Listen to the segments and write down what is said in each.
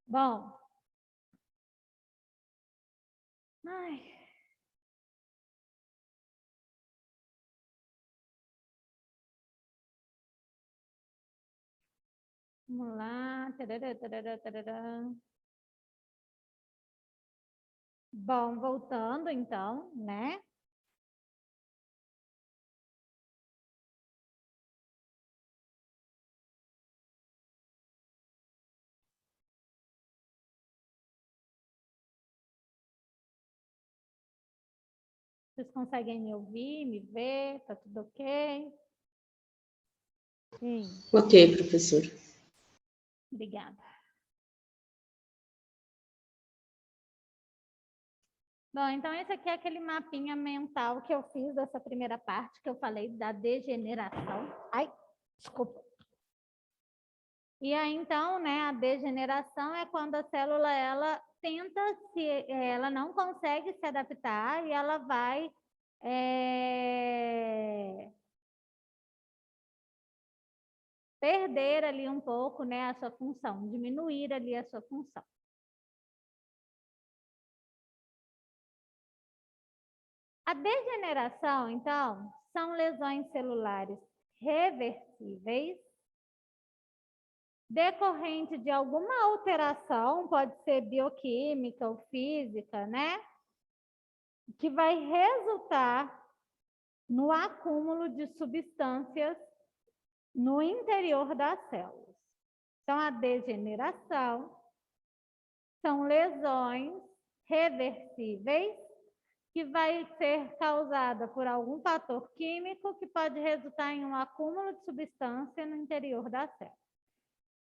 Bom. Ai. Vamos lá. Tarará, tarará, tarará. Bom, voltando então, né? Vocês conseguem me ouvir, me ver? Tá tudo ok? Sim. Ok, professor. Obrigada. Bom, então esse aqui é aquele mapinha mental que eu fiz dessa primeira parte que eu falei da degeneração. Ai, desculpa. E aí, então, né, a degeneração é quando a célula, ela não consegue se adaptar e ela vai perder ali um pouco, né, a sua função, diminuir ali a sua função. A degeneração, então, são lesões celulares reversíveis, decorrente de alguma alteração, pode ser bioquímica ou física, né? Que vai resultar no acúmulo de substâncias no interior das células. Então, a degeneração são lesões reversíveis que vai ser causada por algum fator químico que pode resultar em um acúmulo de substância no interior da célula.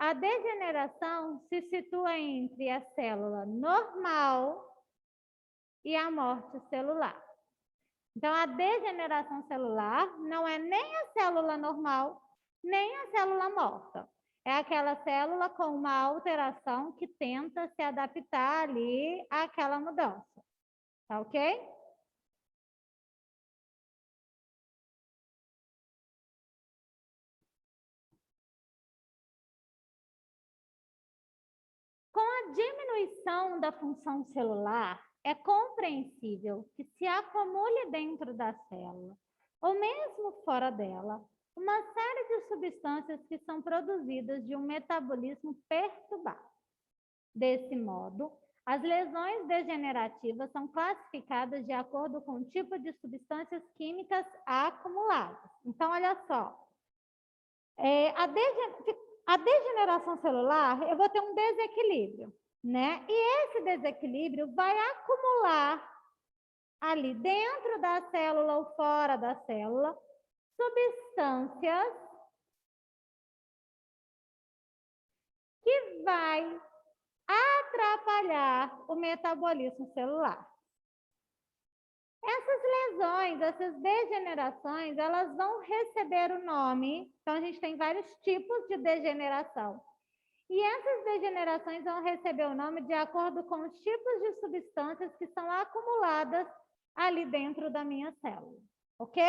A degeneração se situa entre a célula normal e a morte celular. Então, a degeneração celular não é nem a célula normal, nem a célula morta. É aquela célula com uma alteração que tenta se adaptar ali àquela mudança. Tá ok? Com a diminuição da função celular, é compreensível que se acumule dentro da célula, ou mesmo fora dela, uma série de substâncias que são produzidas de um metabolismo perturbado. Desse modo, as lesões degenerativas são classificadas de acordo com o tipo de substâncias químicas acumuladas. Então, olha só. A degeneração celular, eu vou ter um desequilíbrio, né? E esse desequilíbrio vai acumular ali dentro da célula ou fora da célula substâncias que vai atrapalhar o metabolismo celular. Essas lesões, essas degenerações, elas vão receber o nome. Então, a gente tem vários tipos de degeneração. E essas degenerações vão receber o nome de acordo com os tipos de substâncias que são acumuladas ali dentro da minha célula. Ok?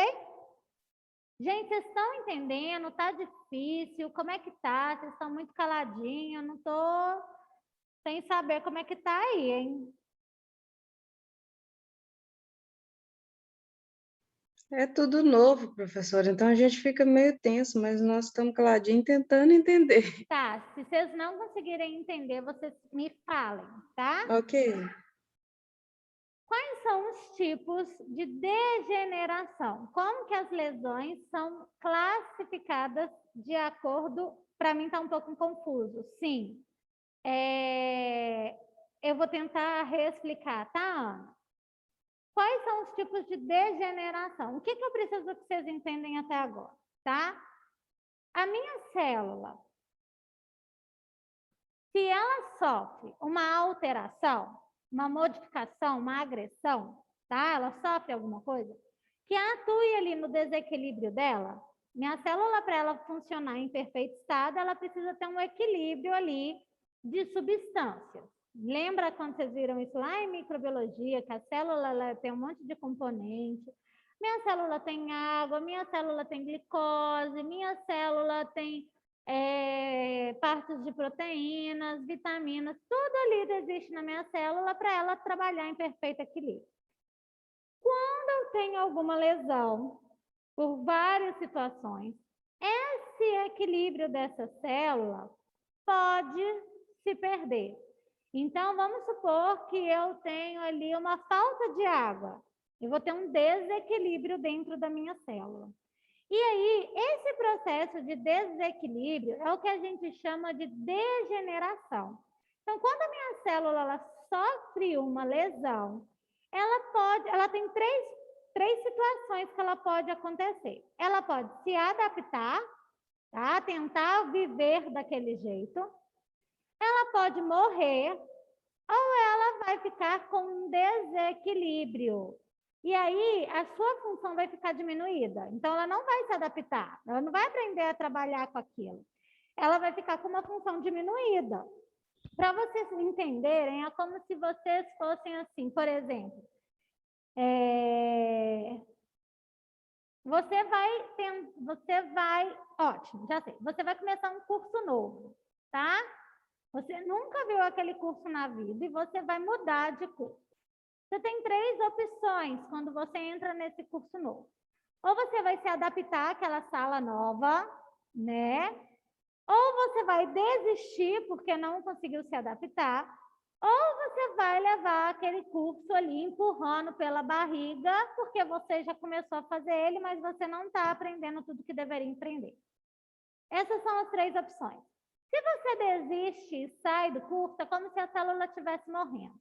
Gente, vocês estão entendendo? Tá difícil? Como é que tá? Vocês estão muito caladinhos? Eu não tô sem saber como é que tá aí, hein? É tudo novo, professor, então a gente fica meio tenso, mas nós estamos caladinhos tentando entender. Tá, se vocês não conseguirem entender, vocês me falem, tá? Ok. Quais são os tipos de degeneração? Como que as lesões são classificadas de acordo... Para mim está um pouco confuso. Sim. Eu vou tentar reexplicar, tá, Ana? Quais são os tipos de degeneração? O que eu preciso que vocês entendem até agora, tá? A minha célula, se ela sofre uma alteração, uma modificação, uma agressão, tá? Ela sofre alguma coisa que atue ali no desequilíbrio dela. Minha célula, para ela funcionar em perfeito estado, ela precisa ter um equilíbrio ali de substâncias. Lembra quando vocês viram isso lá em microbiologia, que a célula ela tem um monte de componente? Minha célula tem água, minha célula tem glicose, minha célula tem partes de proteínas, vitaminas, tudo ali existe na minha célula para ela trabalhar em perfeito equilíbrio. Quando eu tenho alguma lesão, por várias situações, esse equilíbrio dessa célula pode se perder. Então, vamos supor que eu tenho ali uma falta de água. Eu vou ter um desequilíbrio dentro da minha célula. E aí, esse processo de desequilíbrio é o que a gente chama de degeneração. Então, quando a minha célula ela sofre uma lesão, ela tem três situações que ela pode acontecer. Ela pode se adaptar, tá? Tentar viver daquele jeito. Ela pode morrer ou ela vai ficar com um desequilíbrio. E aí, a sua função vai ficar diminuída. Então, ela não vai se adaptar. Ela não vai aprender a trabalhar com aquilo. Ela vai ficar com uma função diminuída. Para vocês entenderem, é como se vocês fossem assim, por exemplo. Você vai, ótimo, já sei. Você vai começar um curso novo, tá? Você nunca viu aquele curso na vida e você vai mudar de curso. Você tem 3 opções quando você entra nesse curso novo. Ou você vai se adaptar àquela sala nova, né? Ou você vai desistir porque não conseguiu se adaptar, ou você vai levar aquele curso ali empurrando pela barriga, porque você já começou a fazer ele, mas você não está aprendendo tudo que deveria aprender. Essas são as 3 opções. Se você desiste e sai do curso, é como se a célula estivesse morrendo.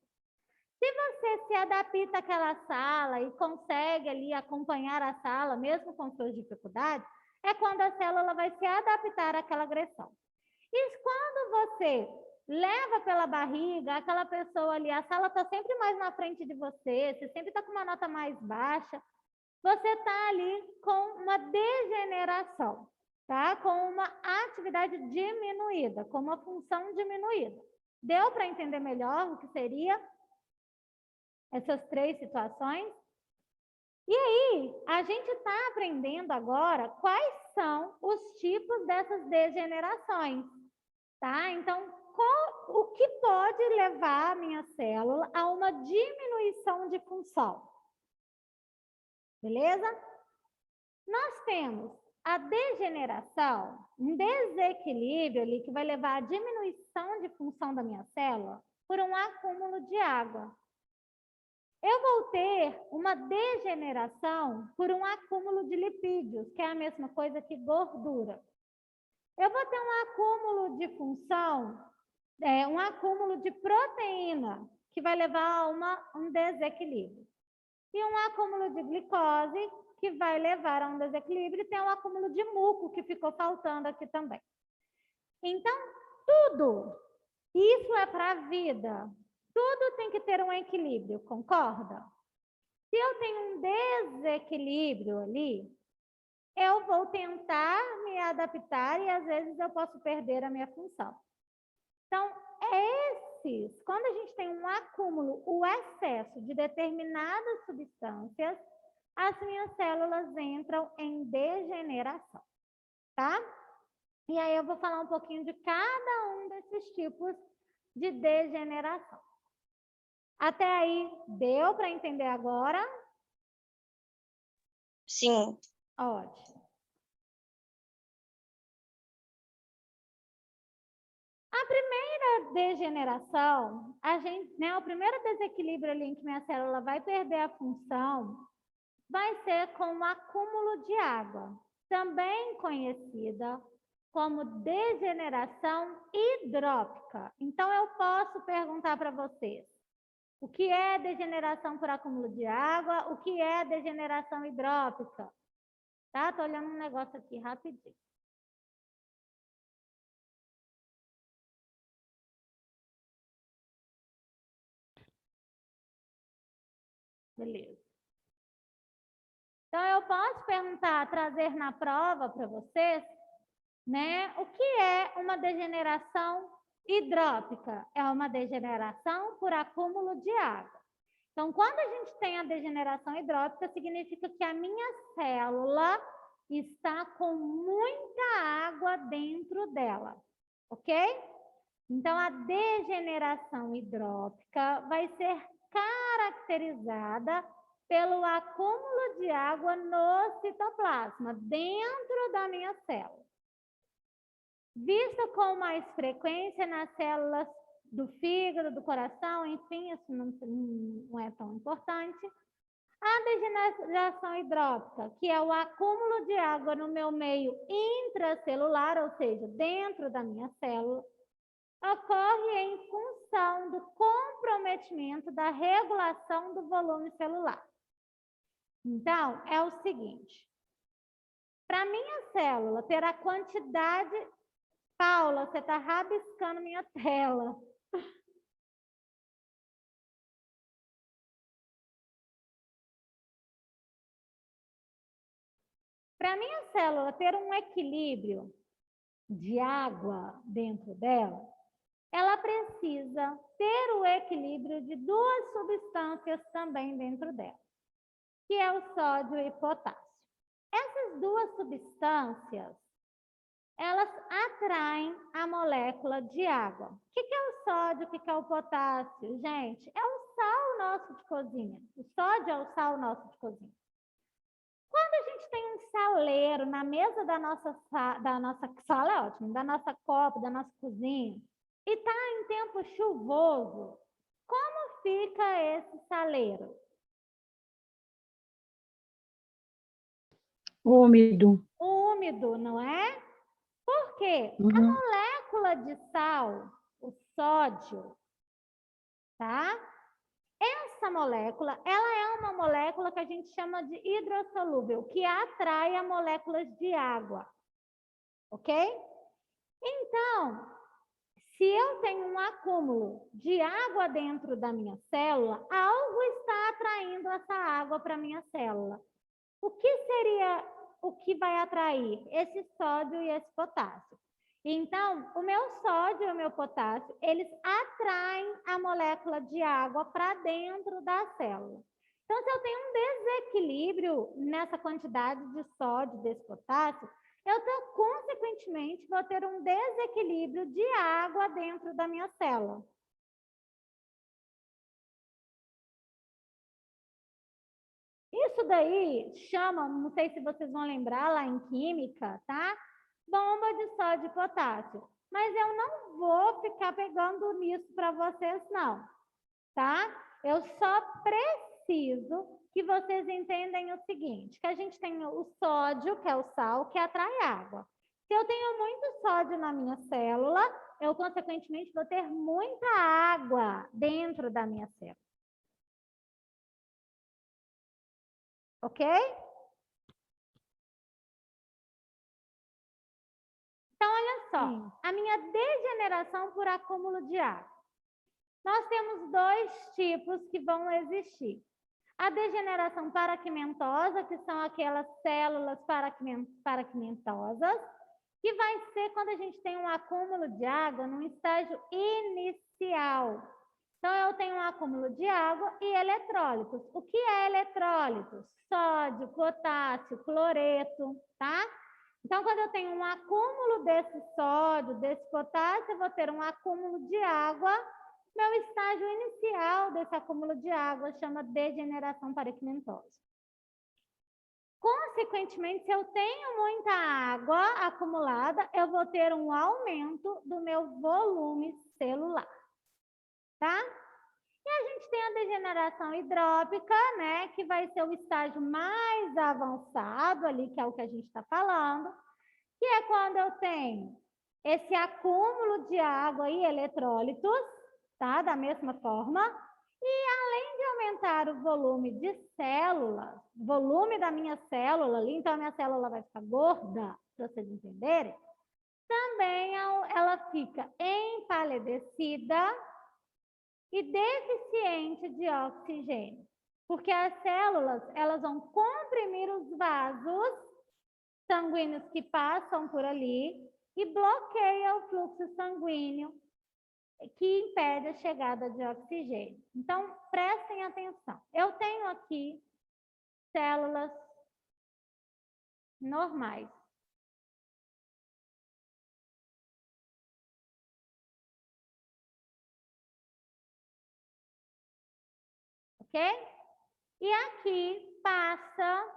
Se você se adapta àquela sala e consegue ali acompanhar a sala, mesmo com suas dificuldades, é quando a célula vai se adaptar àquela agressão. E quando você leva pela barriga, aquela pessoa ali, a sala está sempre mais na frente de você sempre está com uma nota mais baixa, você está ali com uma degeneração, tá? Com uma atividade diminuída, com uma função diminuída. Deu para entender melhor o que seria essas 3 situações? E aí, a gente está aprendendo agora quais são os tipos dessas degenerações, tá? Então, o que pode levar a minha célula a uma diminuição de função? Beleza? Nós temos a degeneração, um desequilíbrio ali que vai levar à diminuição de função da minha célula por um acúmulo de água. Eu vou ter uma degeneração por um acúmulo de lipídios, que é a mesma coisa que gordura. Eu vou ter um acúmulo de função, um acúmulo de proteína, que vai levar a um desequilíbrio. E um acúmulo de glicose, que vai levar a um desequilíbrio, e tem um acúmulo de muco, que ficou faltando aqui também. Então, tudo isso é para a vida. Tudo tem que ter um equilíbrio, concorda? Se eu tenho um desequilíbrio ali, eu vou tentar me adaptar e às vezes eu posso perder a minha função. Então, quando a gente tem um acúmulo, o excesso de determinadas substâncias, as minhas células entram em degeneração, tá? E aí eu vou falar um pouquinho de cada um desses tipos de degeneração. Até aí, deu para entender agora? Sim. Ótimo. A primeira degeneração, o primeiro desequilíbrio ali em que minha célula vai perder a função, vai ser com o acúmulo de água, também conhecida como degeneração hidrópica. Então, eu posso perguntar para vocês, o que é degeneração por acúmulo de água? O que é degeneração hidrópica? Tá? Estou olhando um negócio aqui rapidinho. Beleza. Então, eu posso perguntar, trazer na prova para vocês, né? O que é uma degeneração hidrópica? É uma degeneração por acúmulo de água. Então, quando a gente tem a degeneração hidrópica, significa que a minha célula está com muita água dentro dela, ok? Então, a degeneração hidrópica vai ser caracterizada pelo acúmulo de água no citoplasma, dentro da minha célula. Vista com mais frequência nas células do fígado, do coração, enfim, isso não é tão importante. A degeneração hidrópica, que é o acúmulo de água no meu meio intracelular, ou seja, dentro da minha célula, ocorre em função do comprometimento da regulação do volume celular. Então, é o seguinte, para minha célula ter a quantidade... Paula, você está rabiscando minha tela. Para minha célula ter um equilíbrio de água dentro dela, ela precisa ter o equilíbrio de duas substâncias também dentro dela, que é o sódio e potássio. Essas duas substâncias, elas atraem a molécula de água. O que é o sódio, o que é o potássio? Gente, é o sal nosso de cozinha. O sódio é o sal nosso de cozinha. Quando a gente tem um saleiro na mesa da nossa sala, é ótimo, da nossa copa, da nossa cozinha, e está em tempo chuvoso, como fica esse saleiro? Úmido. Úmido, não é? Por quê? A Uhum. molécula de sal, o sódio, tá? Essa molécula, ela é uma molécula que a gente chama de hidrossolúvel, que atrai a moléculas de água, ok? Então, se eu tenho um acúmulo de água dentro da minha célula, algo está atraindo essa água para a minha célula. O que seria o que vai atrair? Esse sódio e esse potássio. Então, o meu sódio e o meu potássio, eles atraem a molécula de água para dentro da célula. Então, se eu tenho um desequilíbrio nessa quantidade de sódio, desse potássio, consequentemente, vou ter um desequilíbrio de água dentro da minha célula. Isso daí chama, não sei se vocês vão lembrar lá em química, tá? Bomba de sódio e potássio. Mas eu não vou ficar pegando nisso para vocês, não, tá? Eu só preciso que vocês entendam o seguinte, que a gente tem o sódio, que é o sal, que atrai água. Se eu tenho muito sódio na minha célula, eu, consequentemente, vou ter muita água dentro da minha célula. Ok? Então, olha só, a minha degeneração por acúmulo de água. Nós temos dois tipos que vão existir. A degeneração paraquimentosa, que são aquelas células paraquimentosas, que vai ser quando a gente tem um acúmulo de água no estágio inicial. Então, eu tenho um acúmulo de água e eletrólitos. O que é eletrólitos? Sódio, potássio, cloreto, tá? Então, quando eu tenho um acúmulo desse sódio, desse potássio, eu vou ter um acúmulo de água. Meu estágio inicial desse acúmulo de água chama degeneração paraquimentosa. Consequentemente, se eu tenho muita água acumulada, eu vou ter um aumento do meu volume celular, tá? E a gente tem a degeneração hidrópica, né, que vai ser o estágio mais avançado ali, que é o que a gente está falando, que é quando eu tenho esse acúmulo de água e eletrólitos, tá? Da mesma forma. E além de aumentar o volume de células, volume da minha célula ali, então a minha célula vai ficar gorda, para vocês entenderem, também ela fica empalidecida e deficiente de oxigênio, porque as células, elas vão comprimir os vasos sanguíneos que passam por ali e bloqueia o fluxo sanguíneo que impede a chegada de oxigênio. Então, prestem atenção. Eu tenho aqui células normais. Ok? E aqui passa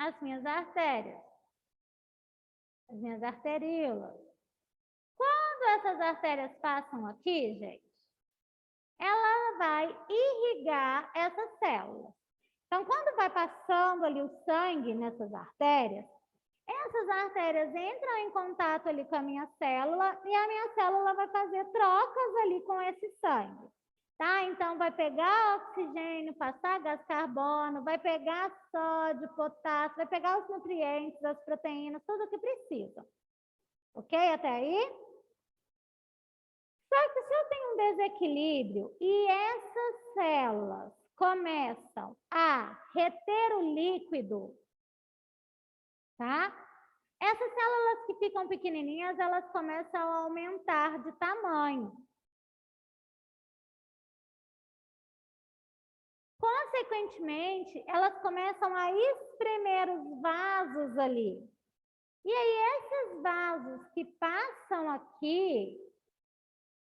as minhas artérias, as minhas arteríolas. Quando essas artérias passam aqui, gente, ela vai irrigar essas células. Então, quando vai passando ali o sangue nessas artérias, essas artérias entram em contato ali com a minha célula e a minha célula vai fazer trocas ali com esse sangue. Tá? Então, vai pegar oxigênio, passar gás carbono, vai pegar sódio, potássio, vai pegar os nutrientes, as proteínas, tudo o que precisa. Ok? Até aí? Só que se eu tenho um desequilíbrio e essas células começam a reter o líquido, tá? Essas células que ficam pequenininhas, elas começam a aumentar de tamanho. Consequentemente, elas começam a espremer os vasos ali. E aí, esses vasos que passam aqui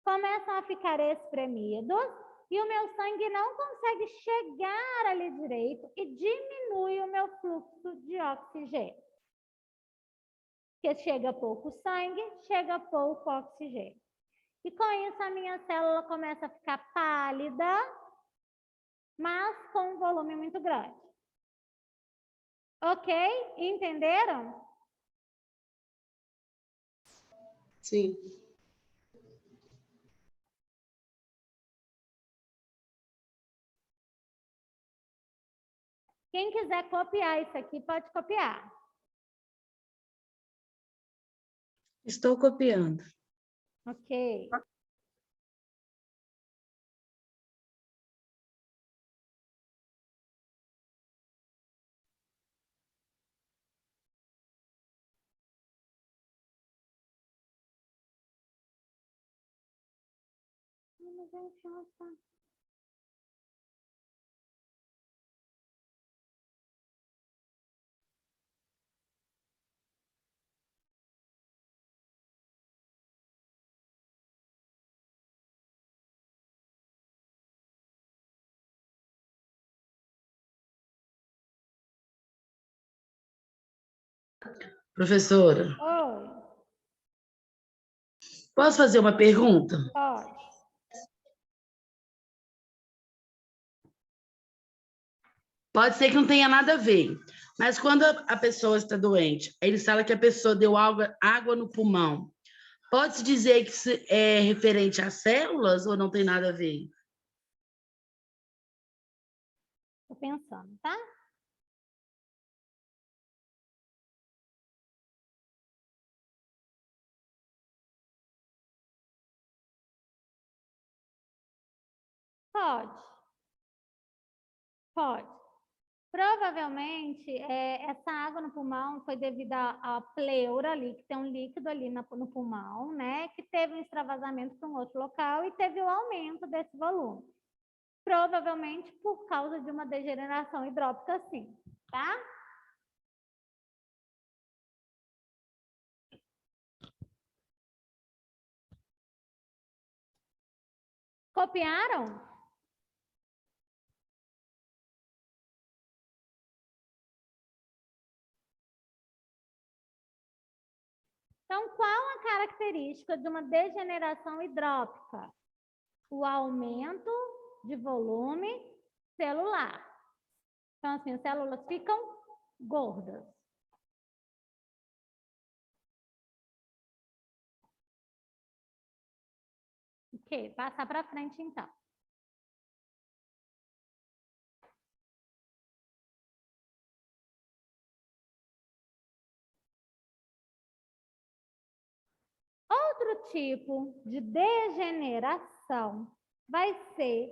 começam a ficar espremidos e o meu sangue não consegue chegar ali direito e diminui o meu fluxo de oxigênio. Porque chega pouco sangue, chega pouco oxigênio. E com isso a minha célula começa a ficar pálida, mas com um volume muito grande. Ok? Entenderam? Sim. Quem quiser copiar isso aqui, pode copiar. Estou copiando. Ok. Professora, Oi, posso fazer uma pergunta? pode. Pode ser que não tenha nada a ver, mas quando a pessoa está doente, eles falam que a pessoa deu água no pulmão. Pode-se dizer que isso é referente às células ou não tem nada a ver? Tô pensando, tá? Pode. Pode. Provavelmente, essa água no pulmão foi devido à pleura ali, que tem um líquido ali no pulmão, né? Que teve um extravasamento para um outro local e teve o aumento desse volume. Provavelmente por causa de uma degeneração hidrópica, sim, tá? Copiaram? Então, qual a característica de uma degeneração hidrópica? O aumento de volume celular. Então, assim, as células ficam gordas. Ok, passar para frente, então. Outro tipo de degeneração vai ser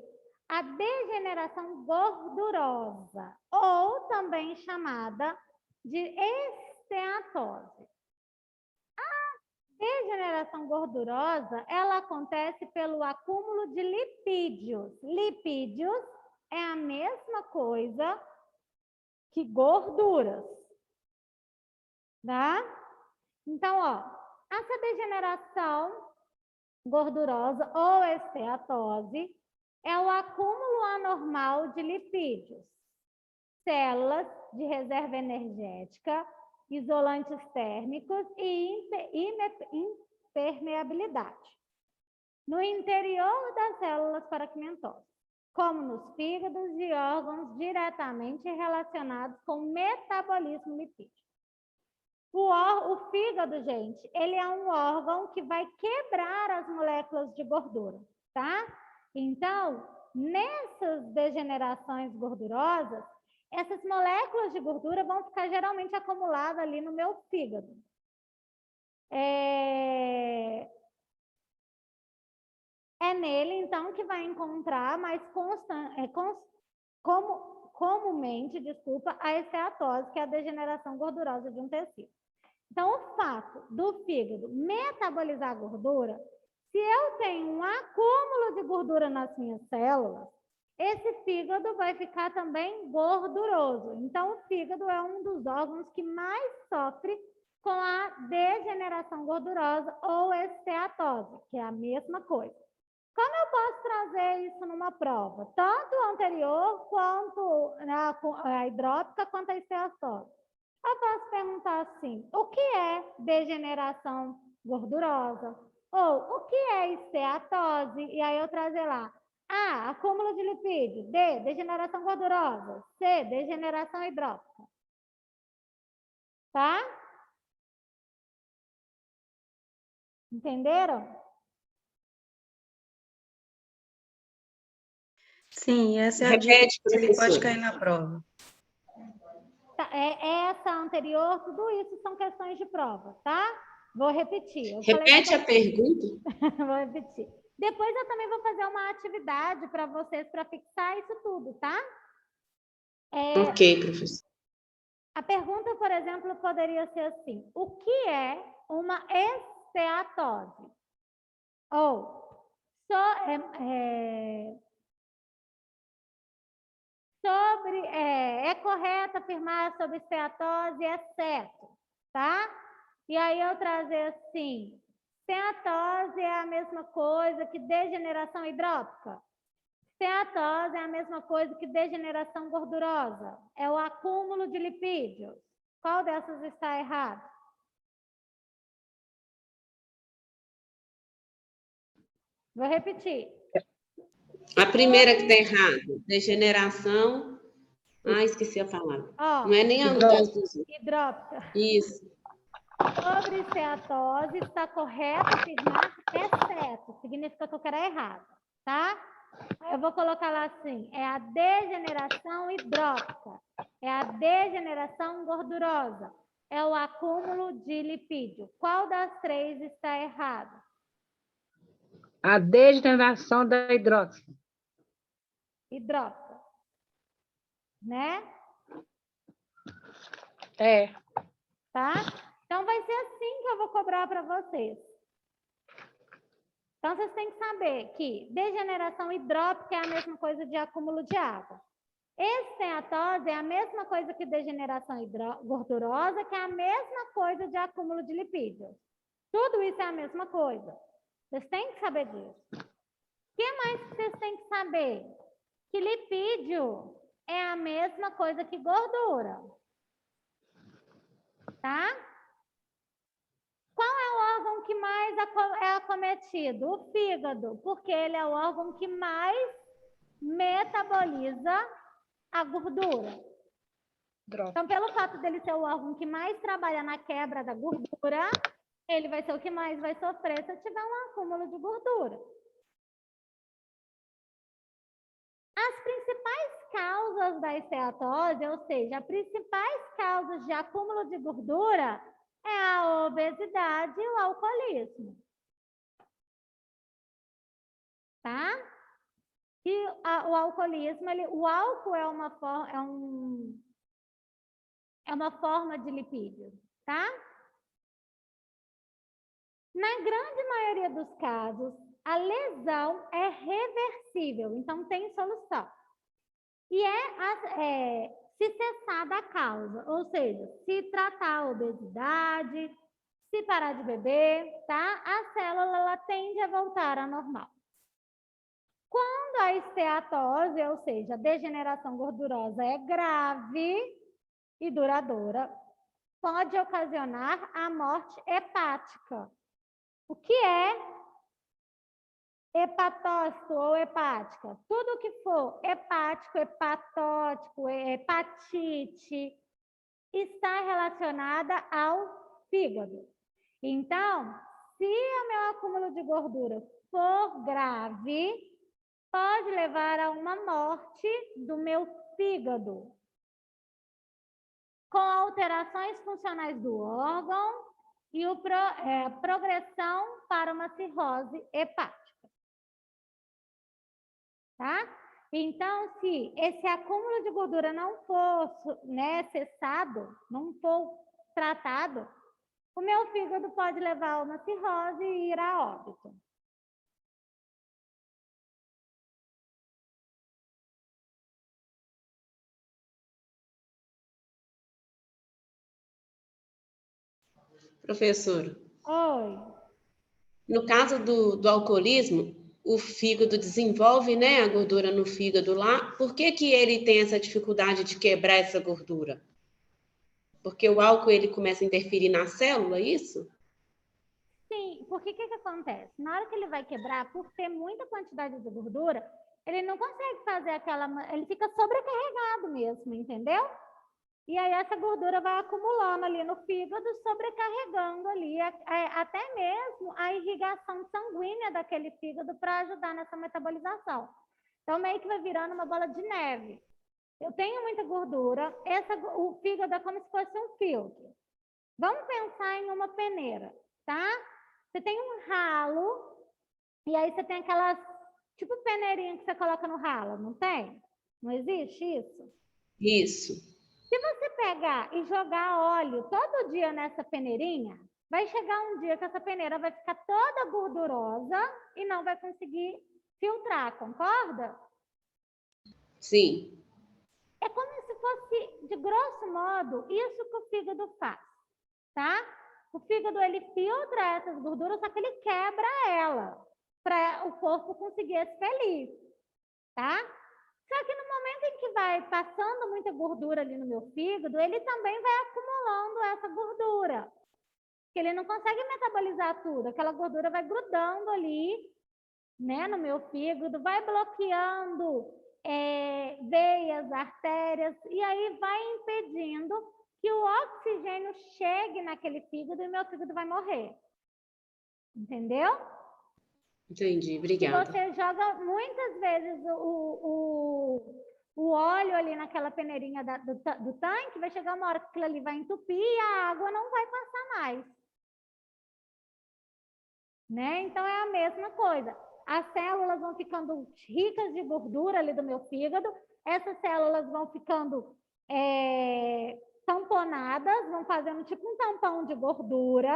a degeneração gordurosa, ou também chamada de esteatose. A degeneração gordurosa, ela acontece pelo acúmulo de lipídios. Lipídios é a mesma coisa que gorduras, tá? Então, ó, essa degeneração gordurosa ou esteatose é o acúmulo anormal de lipídios, células de reserva energética, isolantes térmicos e impermeabilidade no interior das células paraquimentosas, como nos fígados e órgãos diretamente relacionados com o metabolismo lipídico. O fígado, gente, ele é um órgão que vai quebrar as moléculas de gordura, tá? Então, nessas degenerações gordurosas, essas moléculas de gordura vão ficar geralmente acumuladas ali no meu fígado. É nele, então, que vai encontrar mais comumente, a esteatose, que é a degeneração gordurosa de um tecido. Então, o fato do fígado metabolizar gordura, se eu tenho um acúmulo de gordura nas minhas células, esse fígado vai ficar também gorduroso. Então, o fígado é um dos órgãos que mais sofre com a degeneração gordurosa ou esteatose, que é a mesma coisa. Como eu posso trazer isso numa prova? Tanto a anterior, quanto a hidrópica, quanto a esteatose. Eu posso perguntar assim, o que é degeneração gordurosa? Ou o que é esteatose? E aí eu trazer lá, A, acúmulo de lipídios. D, degeneração gordurosa. C, degeneração hidrópica. Tá? Entenderam? Sim, essa é a dica que ele pode cair na prova. Tá, essa anterior, tudo isso são questões de prova, tá? Vou repetir. Repete a pergunta. Vou repetir. Depois eu também vou fazer uma atividade para vocês para fixar isso tudo, tá? Ok, professor. A pergunta, por exemplo, poderia ser assim: o que é uma esteatose? Ou é correto afirmar sobre esteatose, é certo, tá? E aí eu trazer assim, esteatose é a mesma coisa que degeneração hidrópica. Esteatose é a mesma coisa que degeneração gordurosa. É o acúmulo de lipídios. Qual dessas está errado? Vou repetir. A primeira que está errado, degeneração. Ah, esqueci a palavra. Ó, Não é nem a das hidrópica. Isso. Sobre esteatose, está correto afirmar exceto. Significa que eu quero errado, tá? Eu vou colocar lá assim, é a degeneração hidrópica, é a degeneração gordurosa, é o acúmulo de lipídio. Qual das três está errado? A degeneração da hidróxido. Hidrópica, né? É. Tá? Então, vai ser assim que eu vou cobrar para vocês. Então, vocês têm que saber que degeneração hidrópica é a mesma coisa de acúmulo de água. Esteatose é a mesma coisa que degeneração gordurosa, que é a mesma coisa de acúmulo de lipídios. Tudo isso é a mesma coisa. Vocês têm que saber disso. O que mais que vocês têm que saber? Que lipídio é a mesma coisa que gordura. Tá? Qual é o é acometido? O fígado, porque ele é o órgão que mais metaboliza a gordura. Então, pelo fato dele ser o órgão que mais trabalha na quebra da gordura, ele vai ser o que mais vai sofrer se eu tiver um acúmulo de gordura. As principais causas da esteatose, ou seja, as principais causas de acúmulo de gordura é a obesidade e o alcoolismo. Tá? E o alcoolismo, o álcool é uma forma de lipídio, tá? Na grande maioria dos casos, a lesão é reversível, então tem solução. E se cessar da causa, ou seja, se tratar a obesidade, se parar de beber, tá? A célula ela tende a voltar ao normal. Quando a esteatose, ou seja, a degeneração gordurosa é grave e duradoura, pode ocasionar a morte hepática. O que é hepatócito ou hepática? Tudo que for hepático, hepatótico, hepatite, está relacionada ao fígado. Então, se o meu acúmulo de gordura for grave, pode levar a uma morte do meu fígado, com alterações funcionais do órgão e progressão para uma cirrose hepática. Tá? Então, se esse acúmulo de gordura não for cessado, não for tratado, o meu fígado pode levar a uma cirrose e ir a óbito. Professora, Oi. no caso do alcoolismo, o fígado desenvolve, né, a gordura no fígado lá. Por que que ele tem essa dificuldade de quebrar essa gordura? Porque o álcool ele começa a interferir na célula, isso? Sim, porque o que acontece? Na hora que ele vai quebrar, por ter muita quantidade de gordura, ele não consegue fazer ele fica sobrecarregado mesmo, entendeu? E aí essa gordura vai acumulando ali no fígado, sobrecarregando ali até mesmo a irrigação sanguínea daquele fígado para ajudar nessa metabolização. Então meio que vai virando uma bola de neve. Eu tenho muita gordura, o fígado é como se fosse um filtro. Vamos pensar em uma peneira, tá? Você tem um ralo, e aí você tem aquelas, tipo peneirinha que você coloca no ralo, não tem? Não existe isso? Isso. Se você pegar e jogar óleo todo dia nessa peneirinha, vai chegar um dia que essa peneira vai ficar toda gordurosa e não vai conseguir filtrar, concorda? Sim. É como se fosse, de grosso modo, isso que o fígado faz, tá? O fígado, ele filtra essas gorduras, só que ele quebra ela, para o corpo conseguir expelir, tá? Só que no momento em que vai passando muita gordura ali no meu fígado, ele também vai acumulando essa gordura. Porque ele não consegue metabolizar tudo, aquela gordura vai grudando ali, né, no meu fígado, vai bloqueando veias, artérias, e aí vai impedindo que o oxigênio chegue naquele fígado e meu fígado vai morrer. Entendeu? Entendi, E obrigada. você joga muitas vezes o óleo ali naquela peneirinha do tanque, vai chegar uma hora que aquilo ali vai entupir e a água não vai passar mais. Né? Então é a mesma coisa. As células vão ficando ricas de gordura ali do meu fígado, essas células vão ficando tamponadas, vão fazendo tipo um tampão de gordura,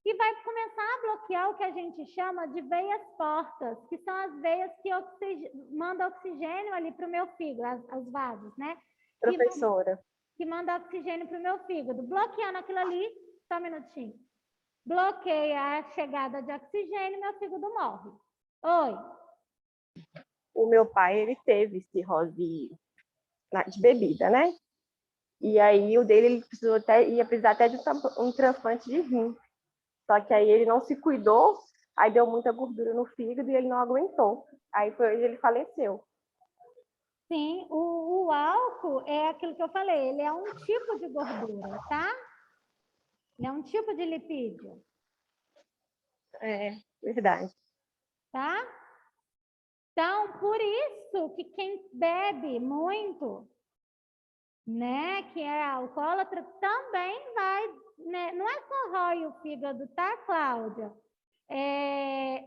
e vai começar a bloquear o que a gente chama de veias portas, que são as veias que mandam oxigênio ali para o meu fígado, as vasos, né? Professora. Que manda oxigênio para o meu fígado. Bloqueando aquilo ali, só um minutinho. Bloqueia a chegada de oxigênio, meu fígado morre. Oi. O meu pai, ele teve cirrose de bebida, né? E aí o dele, ia precisar até de um transplante de rim. Só que aí ele não se cuidou, aí deu muita gordura no fígado e ele não aguentou. Aí foi onde ele faleceu. Sim, o álcool é aquilo que eu falei, ele é um tipo de gordura, tá? Ele é um tipo de lipídio, É, verdade. tá? Então, por isso que quem bebe muito, né, que é alcoólatra, também vai, né, não é corrói o fígado, tá, Cláudia?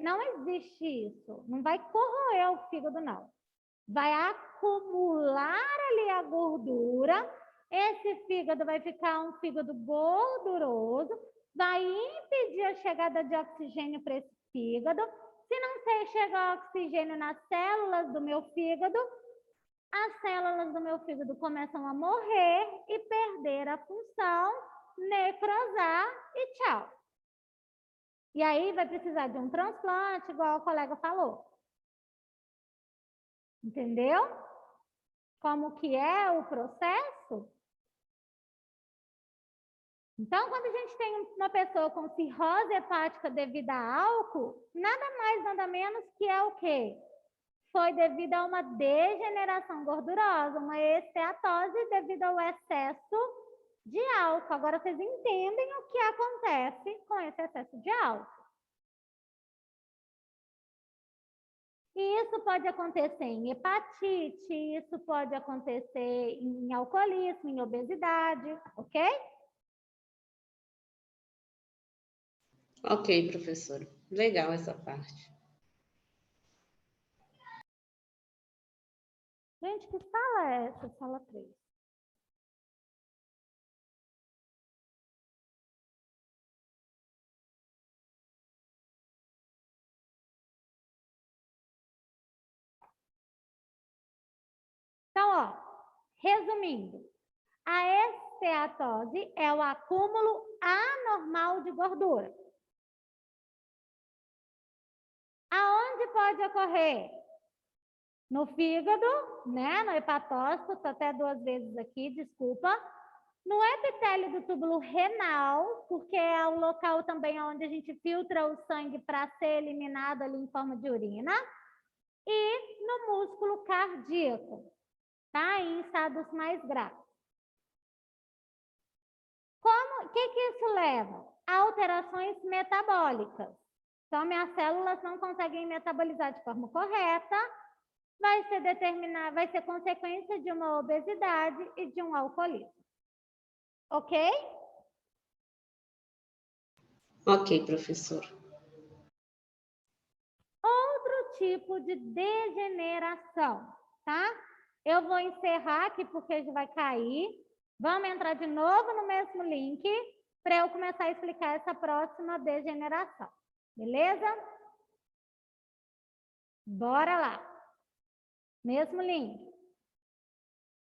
Não existe isso, não vai corroer o fígado, não. Vai acumular ali a gordura, esse fígado vai ficar um fígado gorduroso, vai impedir a chegada de oxigênio para esse fígado. Se não chegar oxigênio nas células do meu fígado, as células do meu fígado começam a morrer e perder a função, necrosar e tchau. E aí vai precisar de um transplante, igual o colega falou. Entendeu? Como que é o processo? Então, quando a gente tem uma pessoa com cirrose hepática devido a álcool, nada mais, nada menos que é o quê? Foi devido a uma degeneração gordurosa, uma esteatose devido ao excesso de álcool. Agora, vocês entendem o que acontece com esse excesso de álcool. E isso pode acontecer em hepatite, isso pode acontecer em alcoolismo, em obesidade, ok? Ok, professora. Legal essa parte. Gente, que sala é essa? Sala 3. Então, ó, resumindo, a esteatose é o acúmulo anormal de gordura. Aonde pode ocorrer? No fígado, né? No hepatócito, tô até 2 vezes aqui, desculpa. No epitélio do túbulo renal, porque é o local também onde a gente filtra o sangue para ser eliminado ali em forma de urina. E no músculo cardíaco, tá? Em estados mais graves. O que isso leva? A alterações metabólicas. Então, minhas células não conseguem metabolizar de forma correta, vai ser consequência de uma obesidade e de um alcoolismo. Ok? Ok, professor. Outro tipo de degeneração, tá? Eu vou encerrar aqui porque já vai cair. Vamos entrar de novo no mesmo link para eu começar a explicar essa próxima degeneração. Beleza? Bora lá. Mesmo link.